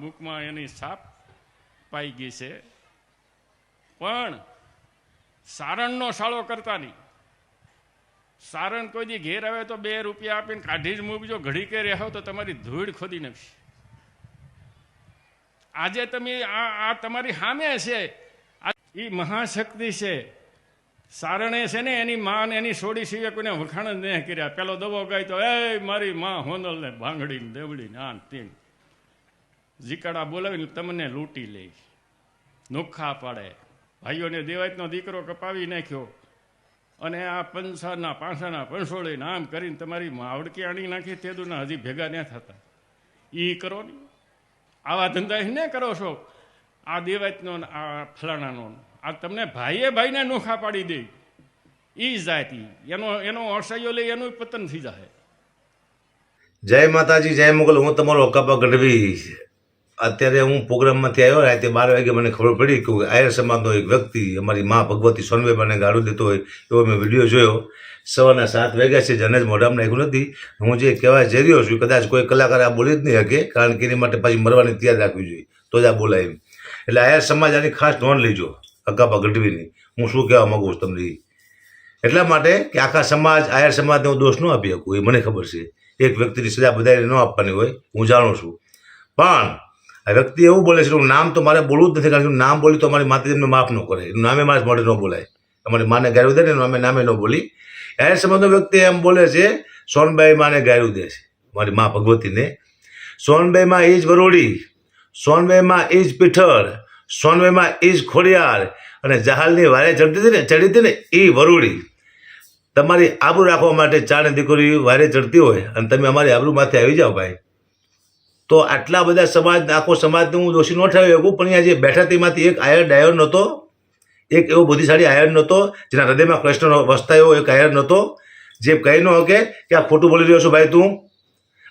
બુકમાં એની છાપ પાઈ ગઈ છે, પણ સારણનો શાળો કરતા નહીં. સારણ કોઈ દી ઘેર આવે તો 2 રૂપિયા આપીને કાઢી જ મૂકજો, ઘડી કે રહેવો તો તમારી ધૂળ ખોદી નાખશે. આજે તમે આ તમારી સામે છે, એ મહાશક્તિ છે. સારણે છે ને એની માં ને એની સોડી સિવાય કોઈને વખાણ જ નહીં કર્યા. પેલો દવો ગાય તો એ મારી માં હોનલ ને ભાંગડી ને દેવડી ને આન તેન જીકાડા બોલાવીને તમને લૂંટી લે, નોખા પાડે. ભાઈઓને દેવાયતનો દીકરો કપાવી નાખ્યો અને આ પંસાના પાંસાના પંસોળે આમ કરીને તમારી માવડકી આણી નાખી, તેદુના હજી ભેગા ન થતા. એ કરો ને, આવા ધંધા ને કરો છો. આ દેવાયતનો આ ફલાણાનો આ તમને ભાઈએ ભાઈને નોખા પાડી દે. એ જાતિ એનો અસહ્યો લઈ એનું પતન થઈ જાય. જય માતાજી, જય મોગલ. હું તમારો અકાપા ગઢવી. અત્યારે હું પ્રોગ્રામમાંથી આવ્યો. રાતે 12 વાગે મને ખબર પડી કે આયર સમાજનો એક વ્યક્તિ અમારી મા ભગવતી સોનવેબાને ગાળું દેતો હોય એવો મેં વિડીયો જોયો. સવારના 7 વાગ્યા છે, જને જ મોઢામાં નાખ્યું નથી. હું જે કહેવા જઈ રહ્યો છું, કદાચ કોઈ કલાકાર આ બોલી જ નહીં શકે, કારણ કે એની માટે પાછી મરવાની તૈયાર રાખવી જોઈએ તો જ આ બોલાય એમ. એટલે આયર સમાજ આની ખાસ નોંધ લેજો, અકાપા ગઢવીની. હું શું કહેવા માગું છું તમને એટલા માટે કે આખા સમાજ આયર સમાજને હું દોષ ન આપી શકું, એ મને ખબર છે. એક વ્યક્તિની સજા બધાને ન આપવાની હોય, હું જાણું છું. પણ આ વ્યક્તિ એવું બોલે છે, નામ તો મારે બોલવું જ નથી, કારણ કે નામ બોલી તો અમારી માતાજીને માફ ન કરે. એનું નામે મારે મોઢે ન બોલાય. અમારી માને ગાળ્યું દે ને એનું અમે નામે ન બોલી. આયર સમાજનો વ્યક્તિ એમ બોલે છે, સોનબાઈ માને ગાળ્યું દે છે, મારી મા ભગવતીને. સોનબાઈમાં એ જ વરોડી, સોનબાઈમાં એ જ પીઠળ, સોનબાઈમાં એ જ ખોડિયાર, અને જહાલની વારે ચડી હતી ને એ વરોડી. તમારી આબરૂ રાખવા માટે 4 દીકરી વારે ચડતી હોય અને તમે અમારી આબરૂમાંથી આવી જાઓ ભાઈ, તો આટલા બધા સમાજ, આખો સમાજને હું દોષી ન ઠરાવી શકું. પણ અહીંયા જે બેઠા તેમાંથી એક આયર ડાયર નહોતો, એક એવો બુદ્ધિશાળી આયર નહોતો જેના હૃદયમાં કૃષ્ણ વસતા એવો એક આયર નહોતો, જે કહી ન શકે કે આ ખોટું બોલી રહ્યો છું ભાઈ તું.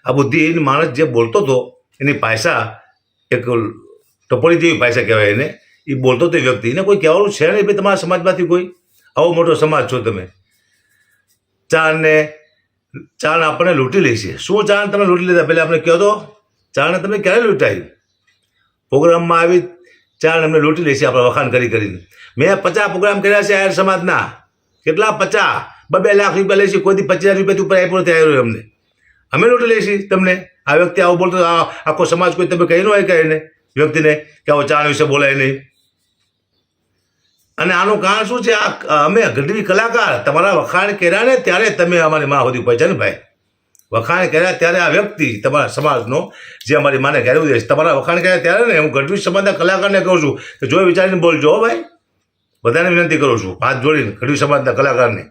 આ બુદ્ધિહીન માણસ જે બોલતો હતો એની ભાષા એક ટપોરી જેવી ભાષા કહેવાય એને, એ બોલતો હતો વ્યક્તિ. એને કોઈ કહેવાનું છે નહીં ભાઈ તમારા સમાજમાંથી કોઈ. આવો મોટો સમાજ છો તમે. ચાણ આપણને લૂંટી લે છે. શું ચાણ તમે લૂંટી લીધા પહેલાં આપણે કહો તો? ચાણ તમે ક્યારે લૂંટાયું? પ્રોગ્રામમાં આવી ચાણ અમને લૂંટી લે છે આપણે વખાણ કરીને. મેં 50 પ્રોગ્રામ કર્યા છે આયર સમાજના. કેટલા? 50. 2 લાખ રૂપિયા લે છે. કોઈ 50,000 રૂપિયાથી ઉપર આપ્યો નથી આવ્યો અમને. અમે લૂંટી લઈશી તમને. આ વ્યક્તિ આવું બોલતો, આખો સમાજ કોઈ તમે કહી ન હોય કે એને વ્યક્તિને કે આવો ચાણ વિશે બોલાય નહીં. અને આનું કારણ શું છે? અમે ગઢવી કલાકાર તમારા વખાણ કર્યા ને ત્યારે તમે અમારી મા સુધી પહોંચ્યા ને ભાઈ. વખાણ કર્યા ત્યારે આ વ્યક્તિ તમારા સમાજનો જે અમારી માને ઘેરવું દે છે, તમારા વખાણ કર્યા ત્યારે ને હું ગઢવી સમાજના કલાકારને કહું છું કે જો વિચારીને બોલજો ભાઈ. બધાને વિનંતી કરું છું હાથ જોડીને, ગઢવી સમાજના કલાકારને,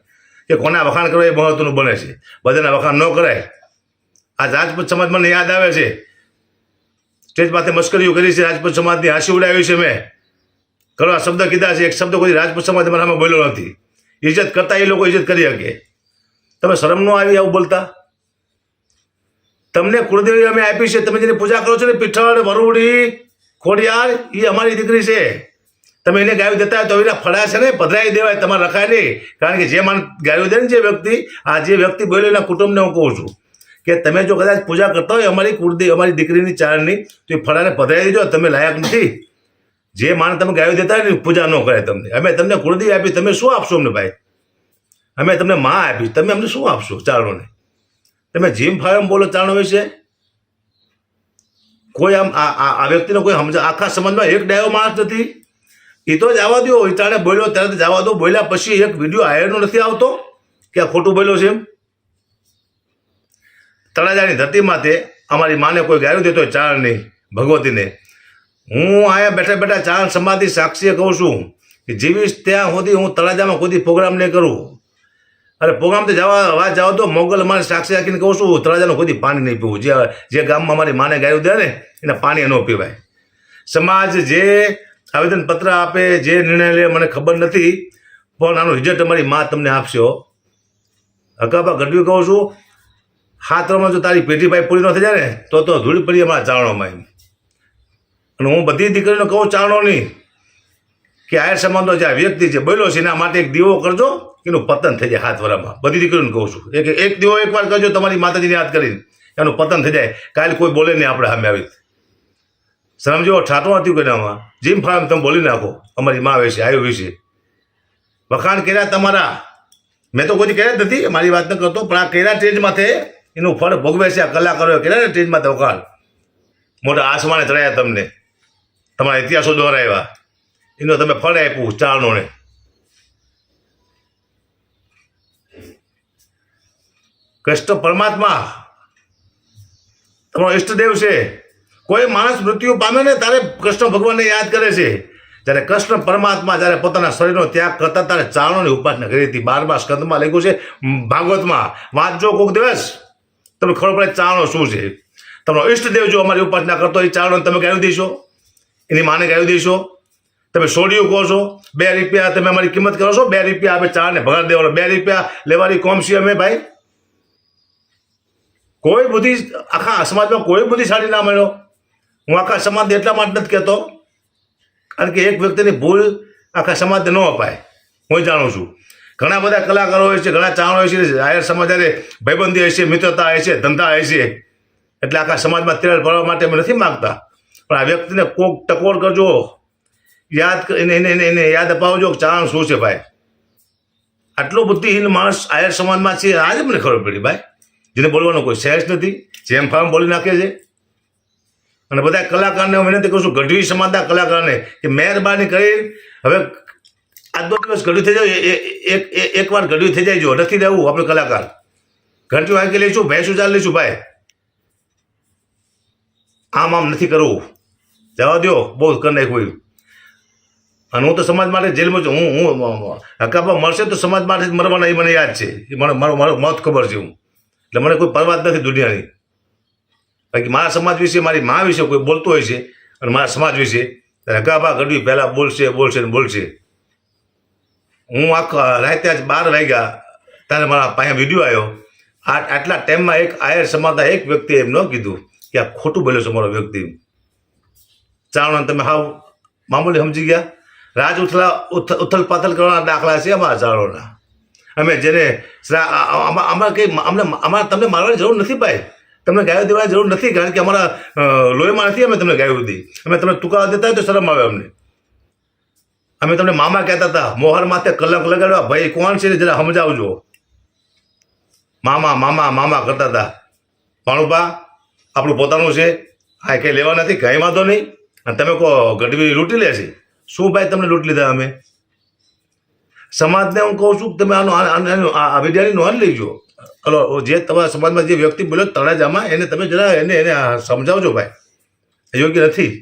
કે કોના વખાણ કરવા એ મહત્વનું બને છે. બધાના વખાણ ન કરાય. આ રાજપૂત સમાજ મને યાદ આવે છે. સ્ટેજ પાસે મસ્કરીઓ કરી છે, રાજપૂત સમાજની હાંસી ઉડાવી છે મેં. કડવા શબ્દ કીધા છે. એક શબ્દ કોઈ રાજપૂત સમાજ તમારા સામે બોલ્યો નથી. ઇજ્જત કરતા એ લોકો ઇજ્જત કરી શકે. તમે શરમ ન આવી આવું બોલતા? તમને કુળદેવી અમે આપી છે. તમે જેની પૂજા કરો છો ને, પીઠળ, વરુડી, ખોડિયાર, એ અમારી દીકરી છે. તમે એને ગાયું દેતા હોય તો એના ફળા છે ને પધરાવી દેવાય, તમારે રખાય નહીં. કારણ કે જે માન ગાયું દે ને જે વ્યક્તિ, આ જે વ્યક્તિ બોલ્યો એના કુટુંબને હું કહું છું કે તમે જો કદાચ પૂજા કરતા હોય અમારી કુળદેવી, અમારી દીકરીની ચાળની, તો એ ફળાને પધરાવી દેજો. તમે લાયક નથી. જે માન તમે ગાયું દેતા હોય ને પૂજા ન કરાય તમને. અમે તમને કુળદેવી આપી, તમે શું આપશો અમને ભાઈ? અમે તમને માં આપી, તમે અમને શું આપશો ચારણોને? તમે જીમ ફાયમ બોલો ચારણો વિશે. કોઈ આમ આ વ્યક્તિનો કોઈ સમજ, આખા સમાજમાં એક ડાયો માણસ નથી. એ તો જવા દો, એ ચાણે બોલ્યો ત્યારે જવા દો. બોલ્યા પછી એક વિડીયો આયરનો નથી આવતો કે આ ખોટું બોલ્યો છે એમ. તળાજાની ધરતી માથે અમારી માને કોઈ ગાયું દેતો હોય ચારણની, ભગવતીને, હું અહીંયા બેઠા બેઠા ચારણ સમાજની સાક્ષીએ કહું છું કે જીવીશ ત્યાં સુધી હું તળાજામાં કોઈ પ્રોગ્રામ નહીં કરું. અરે પ્રોગ્રામ તો વાત જાઓ તો મોગલ અમારે સાક્ષી રાખીને કહું છું, તળાજાનું કોઈ પાણી નહીં પીવું. જે ગામમાં અમારી માને ગાયું દે ને એને પાણી ન પીવાય. સમાજ જે આવેદનપત્ર આપે, જે નિર્ણય લે મને ખબર નથી, પણ આનું રિઝલ્ટ અમારી મા તમને આપશે. અકાપા ગઢવી કહું છું, હાથમાં જો તારી પેઢી ભાઈ પૂરી ન થઈ જાય ને તો ધૂળ પડી અમારા ચારણોમાં એમ. અને હું બધી દીકરીને કહું ચારણોની કે આયર સમાજનો જે વ્યક્તિ છે બોલ્યો છે એના માટે એક દીવો કરજો, એનું પતન થઈ જાય હાથ વરામાં. બધી દીકરીઓને કહું છું એક દીવો એકવાર કરજો તમારી માતાજીને યાદ કરીને, એનું પતન થઈ જાય. કાલે કોઈ બોલે નહીં આપણે સામે આવી. શરમ જેવો ઠાટો નથી કોઈનામાં. જીમ ફાર્મ તમે બોલી નાખો અમારી મા વિશે, આયુ વિશે વખાણ કર્યા તમારા. મેં તો કોઈ કર્યા જ નથી, મારી વાત ન કરતો, પણ આ કર્યા સ્ટેજ માથે એનું ફળ ભોગવે છે આ કલાકારોએ કર્યા ને સ્ટેજ માથે વખાણ. મોટા આસમાને ચડાયા તમને, તમારા ઇતિહાસો દોહરાવ્યા, એનો તમે ફળ આપ્યું ચારણોને. કૃષ્ણ પરમાત્મા તમારો ઈષ્ટદેવ છે. કોઈ માણસ મૃત્યુ પામે ને ત્યારે કૃષ્ણ ભગવાનને યાદ કરે છે. જ્યારે કૃષ્ણ પરમાત્મા જ્યારે પોતાના શરીરનો ત્યાગ કરતા ત્યારે ચારણોની ઉપાસના કરી હતી. 12મા સ્કંદમાં લખ્યું છે, ભાગવતમાં વાંચજો કોઈક દિવસ, તમને ખબર પડે ચારણો શું છે. તમારો ઈષ્ટદેવ જો અમારી ઉપાસના કરતો એ ચારણો તમે ગાયું દઈશો, એની માને ગાયું દઈશો. તમે સોડિયું કહો છો, 2 રૂપિયા તમે અમારી કિંમત કરો છો, 2 રૂપિયા આપણે ચારને ભગાડી દેવાનો, 2 રૂપિયા લેવાની કોમ છીએ અમે ભાઈ. કોઈ બુદ્ધિ આખા સમાજમાં કોઈ બુદ્ધિશાળી ના મળ્યો. હું આખા સમાજને એટલા માટે નથી કહેતો કારણ કે એક વ્યક્તિની ભૂલ આખા સમાજને ન અપાય. હું જાણું છું ઘણા બધા કલાકારો હોય છે, ઘણા ચારણો હોય છે, આયર સમાજ ભાઈબંધી હોય છે, મિત્રતા હોય છે, ધંધા હોય છે, એટલે આખા સમાજમાં તિરાડ પડવા માટે અમે નથી માગતા. પણ આ વ્યક્તિને કોક ટકોર કરજો, એને યાદ અપાવજો કે ચારણ શું છે ભાઈ. આટલો બુદ્ધિહીન માણસ આયર સમાજમાં છે આજે મને ખબર પડી ભાઈ. જેને બોલવાનો કોઈ સહેજ નથી, જેમ ફાર્મ બોલી નાખે છે. અને બધા કલાકારને હું વિનંતી કરું છું, ગઢવી સમાજના કલાકારને કે મહેરબાની કરી હવે આજનો દિવસ ગઢવી થઈ જાય, એકવાર ગઢવી થઈ જાય, જો નથી રહેવું આપણે કલાકાર. ઘંટીઓ આંકી લઈશું, ભેંસું ચાલ લઈશું ભાઈ. આમ નથી કરવું, જવા દો, બહુ કરી નાખ્યું. અને હું તો સમાજ માટે જેલમાં છું. હું હકાપા મળશે તો સમાજ માટે જ મરવાના, એ મને યાદ છે. એ મારો મોત ખબર છે. હું એટલે મને કોઈ પરવા જ નથી દુનિયાની. બાકી મારા સમાજ વિશે, મારી મા વિશે કોઈ બોલતો હોય છે અને મારા સમાજ વિશે, હકાપા ગઢવી પહેલાં બોલશે ને બોલશે. હું આખા રાતે આજ 12 વાગ્યા ત્યારે મારા પાસે વિડીયો આવ્યો. આટલા ટાઈમમાં એક આયર સમાજના એક વ્યક્તિએ એમ ન કીધું કે આ ખોટું બોલ્યો છે મારો વ્યક્તિ. ચારણો તમે હાવ મામૂલી સમજી ગયા. રાજ ઉથલ પાથલ કરવાના દાખલા છે અમારા ચારણોના. અમે જેને અમારે કંઈ અમારે તમને મારવાની જરૂર નથી ભાઈ, તમને ગાયો દેવાની જરૂર નથી, કારણ કે અમારા લોહીમાં નથી અમે તમને ગાયો દી. અમે તમને ટૂંકા દેતા હોય તો શરમ આવે અમને. અમે તમને મામા કહેતા હતા, મોહર માથે કલંક લગાડવા, ભાઈ કોણ છે જરા સમજાવજો. મામા મામા મામા કરતા હતા. ભાણુભા આપણું પોતાનું છે, આ કંઈ લેવા નથી, કંઈ વાંધો નહીં. અને તમે કહો ગઢવી લૂંટી લે છે. શું ભાઈ તમને લૂંટી લીધા અમે? સમાજને હું કહું છું તમે આ વિદ્યાર્થી નોંધ લેજો. હલો, જે તમારા સમાજમાં જે વ્યક્તિ બોલ્યો તળાજામાં, એને તમે જરા એને સમજાવજો ભાઈ, યોગ્ય નથી.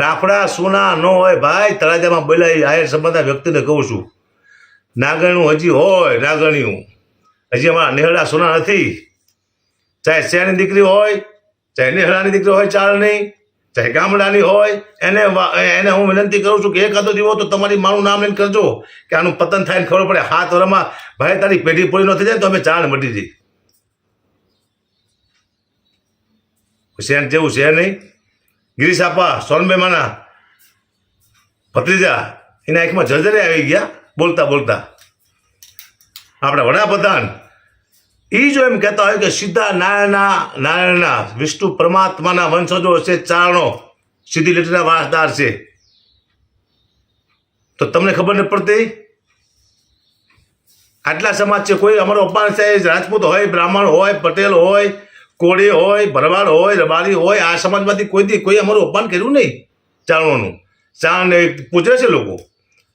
રાફડા સોના ન હોય ભાઈ, તળાજામાં બોલ્યા એ આયર સમાજના વ્યક્તિને કહું છું. નાગણું હજી હોય, નાગણિયું હજી અમારા નેહડા સોના નથી. ચાહે શહેરની દીકરી હોય, ચાહે નેહડાની દીકરી હોય, ચારણી, ચાહે ગામડાની હોય, એને હું વિનંતી કરું છું કે એકાદો દીવો તો તમારી મારું નામ લઈને કરજો કે આનું પતન થાય ને ખબર પડે. 7 વર્ષમાં ભાઈ તારી પેઢી પૂરી ન થઈ જાય તો અમે ચાણ મટી જઈ. શેન જેવું છે નહીં. ગિરીશ આપા સોનબેમાના ભત્રીજા, એના આંખમાં જર્જરે આવી ગયા બોલતા બોલતા. આપણા વડાપ્રધાન એ જો એમ કહેતા હોય કે સીધા નારાયણના વિષ્ણુ પરમાત્માના વંશજો છે ચારણો, સીધી લીટીના વારસદાર છે, તો તમને ખબર નથી પડતી? આટલા સમાજ છે, કોઈ અમારો અપમાન થાય, રાજપૂત હોય, બ્રાહ્મણ હોય, પટેલ હોય, કોળી હોય, ભરવાડ હોય, રબારી હોય, આ સમાજમાંથી કોઈ અમારું અપમાન કર્યું નહીં ચારણોનું. ચારણને પૂછે છે લોકો,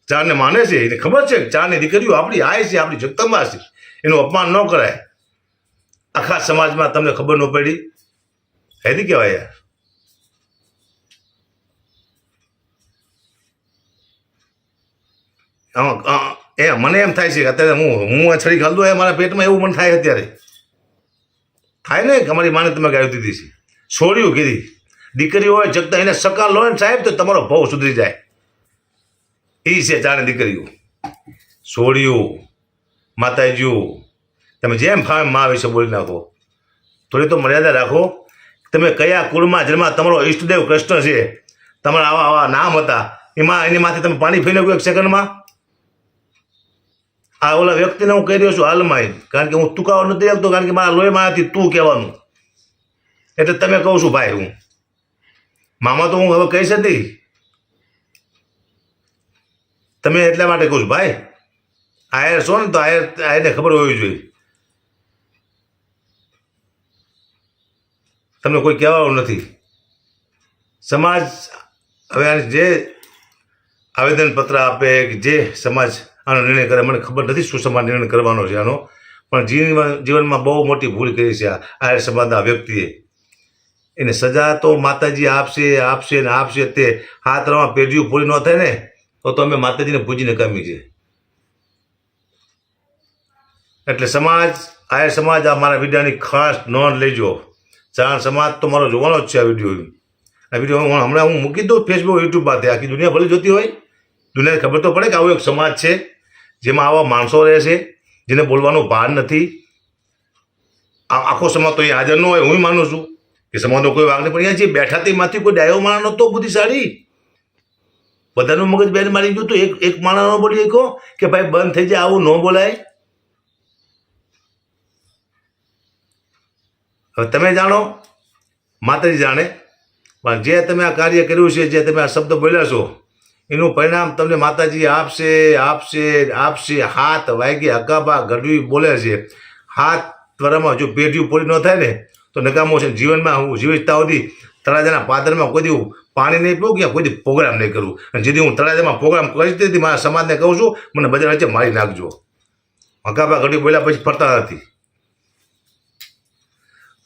ચારણને માને છે, એને ખબર છે ચારની દીકરીઓ આપણી આય છે, આપણી જગતમાં છે, એનું અપમાન ન કરાય. આખા સમાજમાં તમને ખબર ન પડી, હેદી કહેવાય યાર. મને એમ થાય છે કે અત્યારે હું આ છડી ઘાલ દઉં એ મારા પેટમાં એવું મને થાય. અત્યારે થાય ને કે અમારી માને તમે ગાયું દીધી છે, છોડ્યું કીધી દીકરી હોય જગતા એને સકાર લો ને સાહેબ તો તમારો ભાવ સુધરી જાય. એ છે ચારની દીકરીઓ, છોડ્યું માતાજીઓ. તમે જેમ ફાવે મા વિશે બોલી નાખો, થોડી તો મર્યાદા રાખો. તમે કયા કુળમાં જન્મા, તમારો ઈષ્ટદેવ કૃષ્ણ છે, તમારા આવા નામ હતા, એની માથે તમે પાણી ફેરી નાખ્યું 1 સેકન્ડમાં. આ ઓલા વ્યક્તિને હું કહી રહ્યો છું હાલમાં, કારણ કે હું તુકાવો નથી આપતો, કારણ કે મારા લોહીમાંથી તું કહેવાનું, એટલે તમે કહું છું ભાઈ. હું મામા તો હું હવે કહીશ જ નહીં. તમે એટલા માટે કહું છું ભાઈ, આયર છો ને તો આયરને ખબર હોવી જોઈએ. તમને કોઈ કહેવાનું નથી. સમાજ હવે જે આવેદનપત્ર આપે કે જે સમાજ આનો નિર્ણય કરે, મને ખબર નથી શું સમાજ નિર્ણય કરવાનો છે આનો, પણ જીવનમાં બહુ મોટી ભૂલ કરી છે આયર સમાજના વ્યક્તિએ. એને સજા તો માતાજી આપશે ને આપશે. તે હાથ રવા પેઢીઓ પૂરી ન થાય ને તો અમે માતાજીને પૂજીને કામી છે. એટલે સમાજ, આયર સમાજ, આ મારા વિડીયોની ખાસ નોંધ લેજો. ચારણ સમાજ તો મારો જોવાનો જ છે આ વિડીયો હમણાં હું મૂકી દઉં ફેસબુક, યુટ્યુબ પાસે. આખી દુનિયા ભલે જોતી હોય, દુનિયાને ખબર તો પડે કે આવો એક સમાજ છે જેમાં આવા માણસો રહે છે જેને બોલવાનું ભાન નથી. આખો સમાજ તો અહીંયા હાજર ન હોય, હું માનું છું કે સમાજનો કોઈ વાગ નહીં, પણ અહીંયા જે બેઠા તેમાંથી કોઈ ડાયો માણસ નહોતો બુદ્ધિશાળી. બધાનું મગજ બેન મારી ગયું તો એક માણસ ન બોલી કહો કે ભાઈ બંધ થઈ જાય, આવું ન બોલાય. હવે તમે જાણો, માતાજી જાણે, પણ જે તમે આ કાર્ય કર્યું છે, જે તમે આ શબ્દ બોલ્યા છો, એનું પરિણામ તમને માતાજી આપશે. હાથ વાગી હકાબા ગઢવી બોલે છે. હાથ ત્વરામાં જો પેઢીઓ પૂરી ન થાય ને તો નકામો છે. જીવનમાં હું જીવિતતા સુધી તળાજાના પાદરમાં કોઈ દી પાણી નહીં પીવું કે કોઈ દી પ્રોગ્રામ નહીં કરું. અને જેથી હું તળાજામાં પ્રોગ્રામ કરી દીધી મારા સમાજને કહું છું, મને બજાર વચ્ચે મારી નાખજો. હકાબા ગઢવી બોલ્યા પછી ફરતા નથી.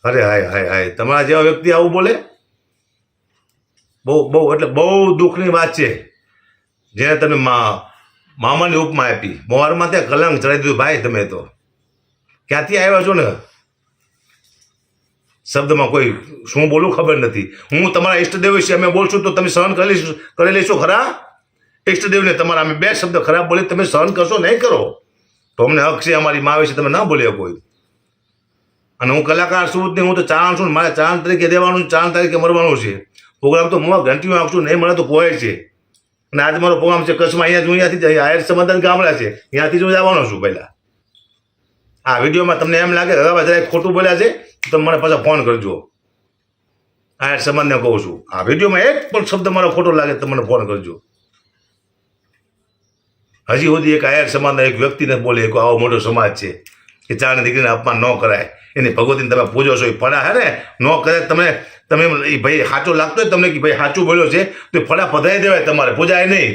અરે હાય તમારા જેવા વ્યક્તિ આવું બોલે, બહુ એટલે બહુ દુઃખની વાત છે. જેને તમે મામાની ઉપમા આપી, મોરમાં ત્યાં કલંક ચડાવી દીધું. ભાઈ તમે તો ક્યાંથી આવ્યા છો ને, શબ્દમાં કોઈ શું બોલું ખબર નથી. હું તમારા ઈષ્ટદેવ વિશે અમે બોલશું તો તમે સહન કરી લેશો ખરા? ઈષ્ટદેવને તમારા અમે બે શબ્દ ખરાબ બોલી તમે સહન કરશો નહીં કરો તો અમને હક છે અમારી મા વિશે તમે ના બોલ્યા કોઈ. અને હું કલાકાર છું જ નહીં, હું તો ચારણ છું. મારે ચારણ તરીકે રહેવાનું, ચારણ તરીકે મરવાનું છે. પ્રોગ્રામ તો હું ઘંટીમાં આપશું, નહીં મળે તો પોહાય છે. અને આજે મારો પ્રોગ્રામ છે કચ્છમાં. અહીંયાથી આયર સમાધાન ગામડા છે, ત્યાંથી જ જવાનો છું. પહેલાં આ વિડીયોમાં તમને એમ લાગે હવે જરાક ખોટું બોલ્યા છે તો મને પાછા ફોન કરજો. આયર સમાજને કહું છું, આ વિડીયોમાં એક પણ શબ્દ મારો ખોટો લાગે તો મને ફોન કરજો. હજી સુધી એક આયર સમાજના એક વ્યક્તિને બોલે કે આવો મોટો સમાજ છે કે ચારની દીકરીને અપમાન ન કરાય. એની ભગવતીને તમે પૂજો છો, એ ફળા હે ને ન કરે. તમે એ ભાઈ સાચો લાગતો હોય તમને કે ભાઈ સાચું બોલ્યો છે તો ફળા પધારી દેવાય, તમારે પૂજાય નહીં.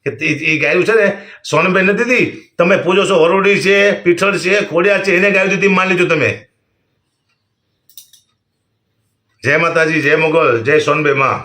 એ ગાયું છે ને સોનમભાઈ નથી દીધી, તમે પૂજો છો. વરોડી છે, પીઠળ છે, ખોડિયા છે, એને ગાયું દીધી માની લીધું તમે. જય માતાજી, જય મોગલ, જય સોનભાઈ માં.